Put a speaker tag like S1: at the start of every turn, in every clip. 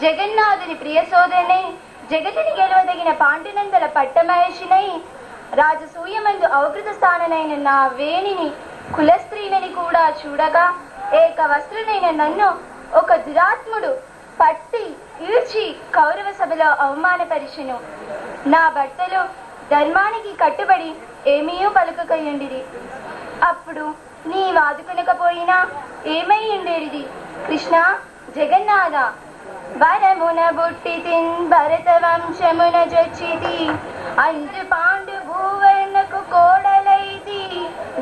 S1: జగన్నాథుని ప్రియ సోదరుని జగతిని గెలవదగిన పాండునందల పట్టమహేషినై రాజసూయమందు అవకృత స్థాననైన నా వేణిని కులస్త్రీనని కూడా చూడగా ఏక వస్త్రునైన నన్ను ఒక దురాత్ముడు పట్టి ఈడ్చి కౌరవ సభలో అవమానపరిచెను. నా భర్తలు ధర్మానికి కట్టుబడి ఏమీయూ పలుకకయుండిరి. అప్పుడు నీ వాదుకునకపోయినా ఏమై ఉండేది కృష్ణ జగన్నాథ. వరమున బుట్టితిన్ భరత వంశమున జొచ్చితి అందు పాండు భూవర్ణకు కోడలైతి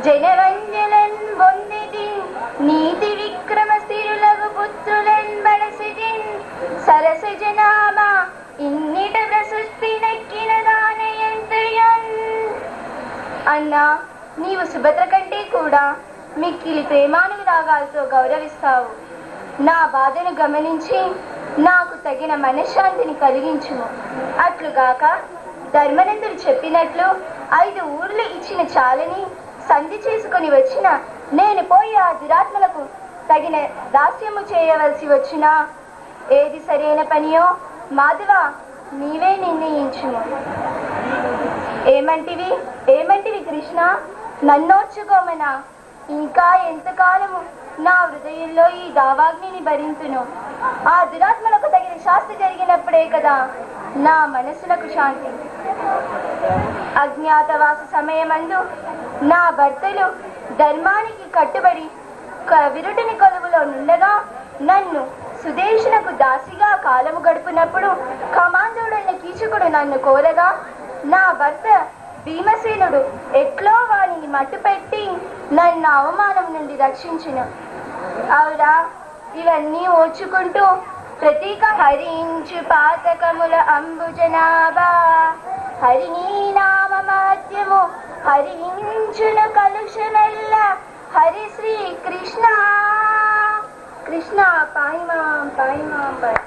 S1: జనవంజలన్ పొందితిన్ నీతి విక్రమ స్థిరులగు పుత్రులన్ బడసితిన్ సరస జనామ ఇన్నిట ప్రశస్తి నెక్కిన దానయంత్రియన్. అన్నా, నీవు సుభద్ర కంటే కూడా మిక్కిలి ప్రేమానురాగాలతో గౌరవిస్తావు. నా బాధను గమనించి నాకు తగిన మనశ్శాంతిని కలిగించుము. అట్లుగాక ధర్మనందుడు చెప్పినట్లు 5 ఊర్లు ఇచ్చిన చాలని సంధి చేసుకుని వచ్చిన నేను పోయి ఆ దురాత్మలకు తగిన దాస్యము చేయవలసి వచ్చినా ఏది సరైన పనియో మాధవ నీవే నిర్ణయించుము. ఏమంటివి కృష్ణ? నన్నోర్చుకోమనా? ఇంకా ఎంతకాలము నా హృదయంలో ఈ దావాగ్నిని భరించును? ఆ దురాత్మలకు తగిన శాస్తి జరిగినప్పుడే కదా నా మనసులకు శాంతి. అజ్ఞాతవాస సమయమందు నా భర్తలు ధర్మానికి కట్టుబడి విరుటిని కొలువులో నుండగా నన్ను సుదేశునకు దాసిగా కాలము గడుపునప్పుడు కమాంధుడైన కీచకుడు నన్ను కోరగా నా భర్త భీమసేనుడు ఎట్లో వానిని మట్టుపెట్టి నన్ను అవమానం నుండి రక్షించిన. అవురా, ఇవన్నీ ఓర్చుకుంటూ ప్రతీక హరించు పాతకముల అంబుజనాభా, హరినీ నామ మాధ్యము హరించును కలుషమెల్ల, హరి శ్రీ కృష్ణ కృష్ణ పాయిమాం పాయిమాం పాయి.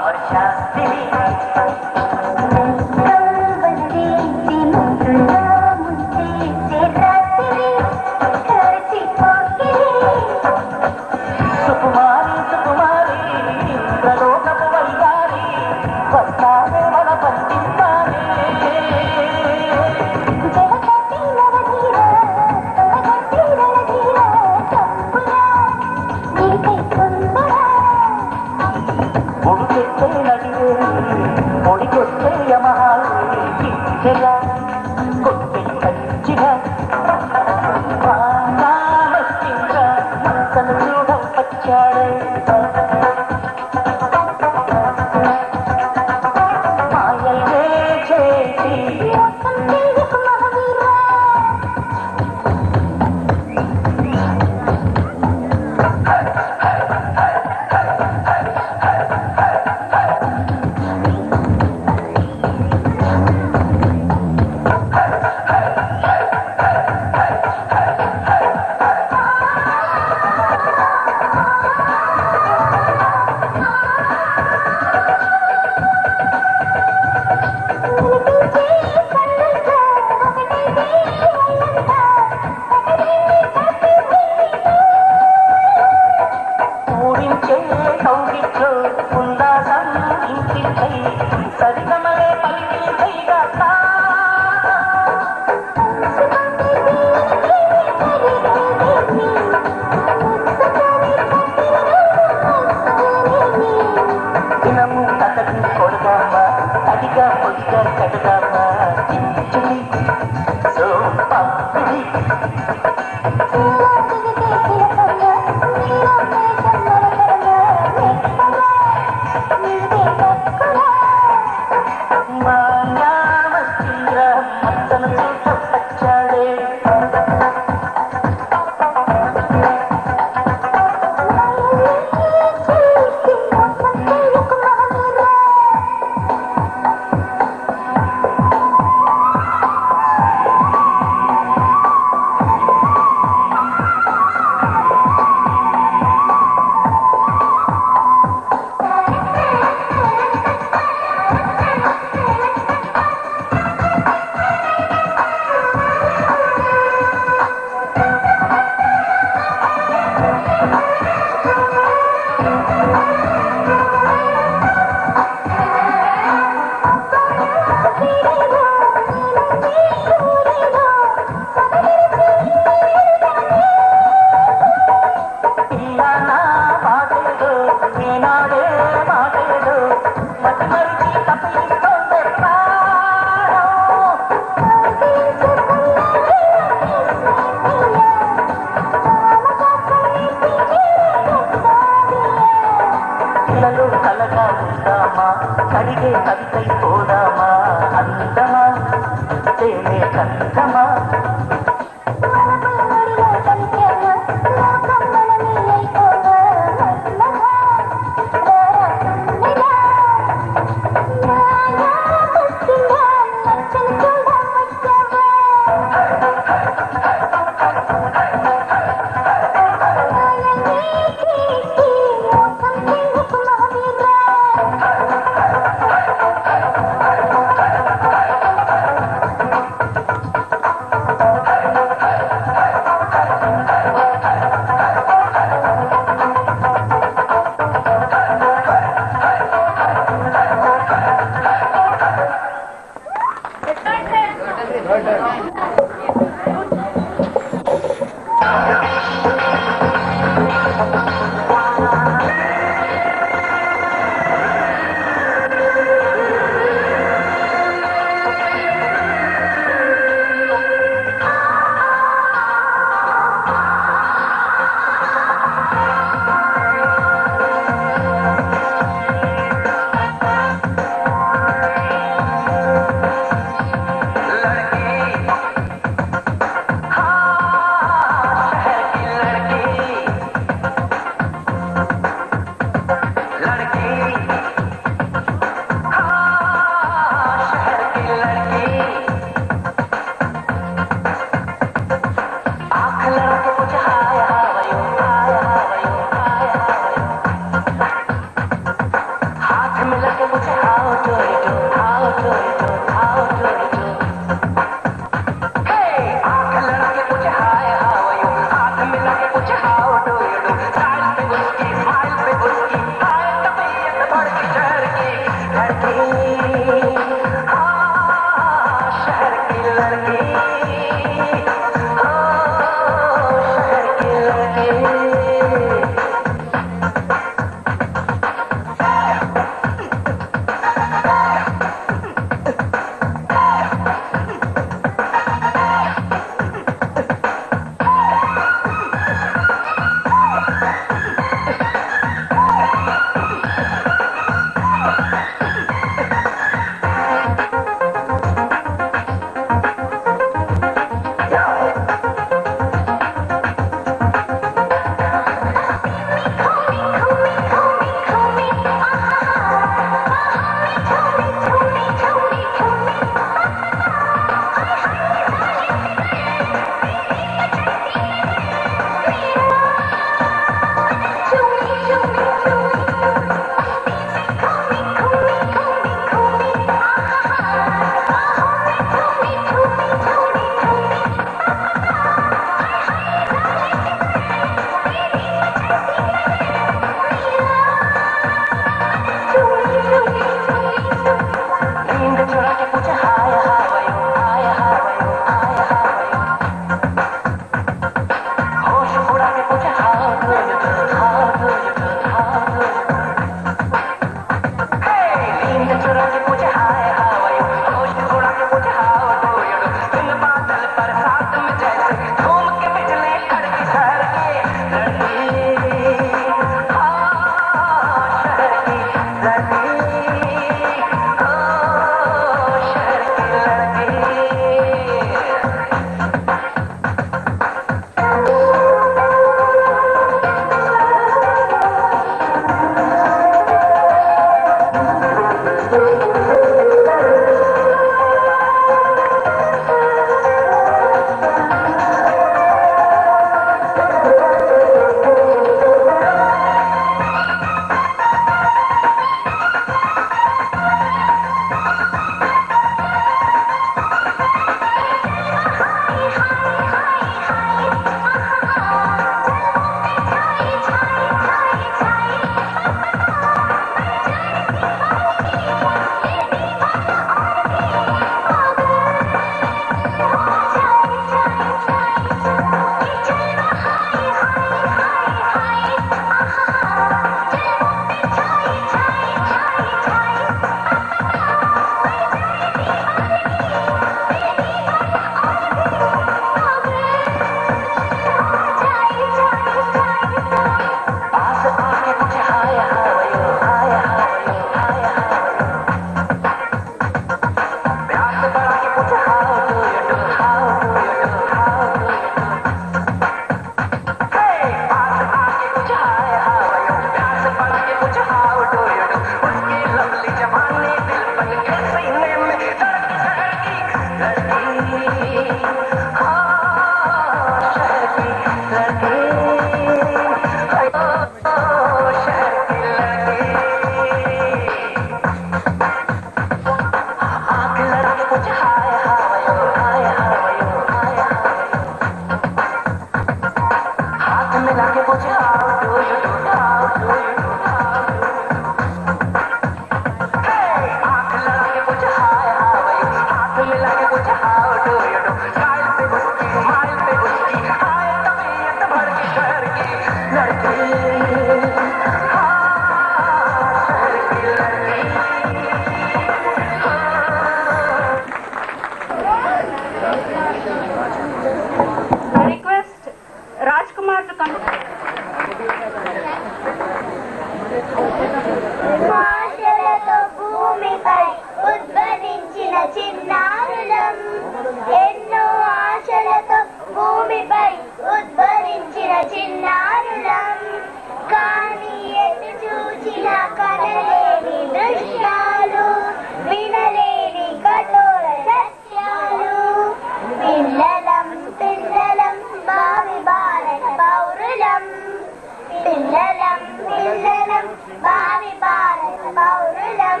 S1: భావి భారత పౌరులం.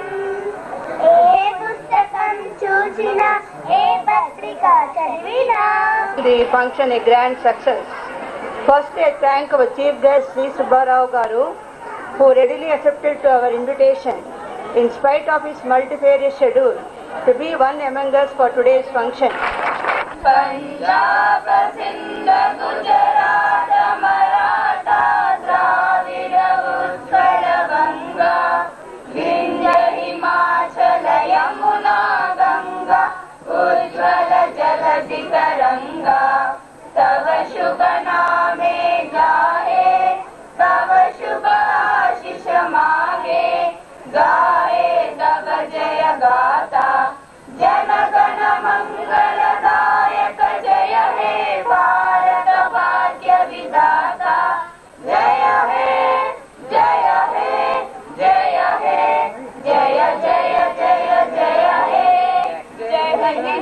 S1: ఏ పుస్తకం చూసినా, ఏ పత్రిక చదివినా.
S2: The function a grand success. First, I thank our chief guest Sri Subbarao Garu, who readily accepted to our invitation, in spite of his multifarious schedule, to be one among us for today's function.
S1: Punjab, Sindh, Gujarat, Maratha, Dravida, Utkal, Ganga, Vindhya, Himachal, Yamuna, Ganga, Ujjwala Jaladi Taranga. तव शुभ नामे गाए, तव शुभ आशीष मागे, गाए तव जय गाता, जन गण मंगलदायक. जय हे भारत भाग्य विधाता, जय हे जय हे जय हे जय जय जय जय हे जय हे.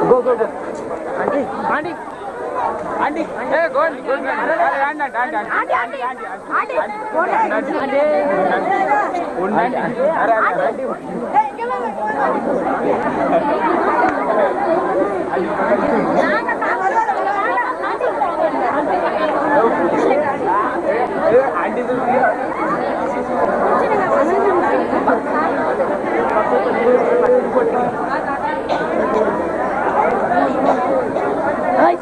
S2: Go, go, go. Auntie, auntie. Auntie, hey, go, go, go.
S1: Ay,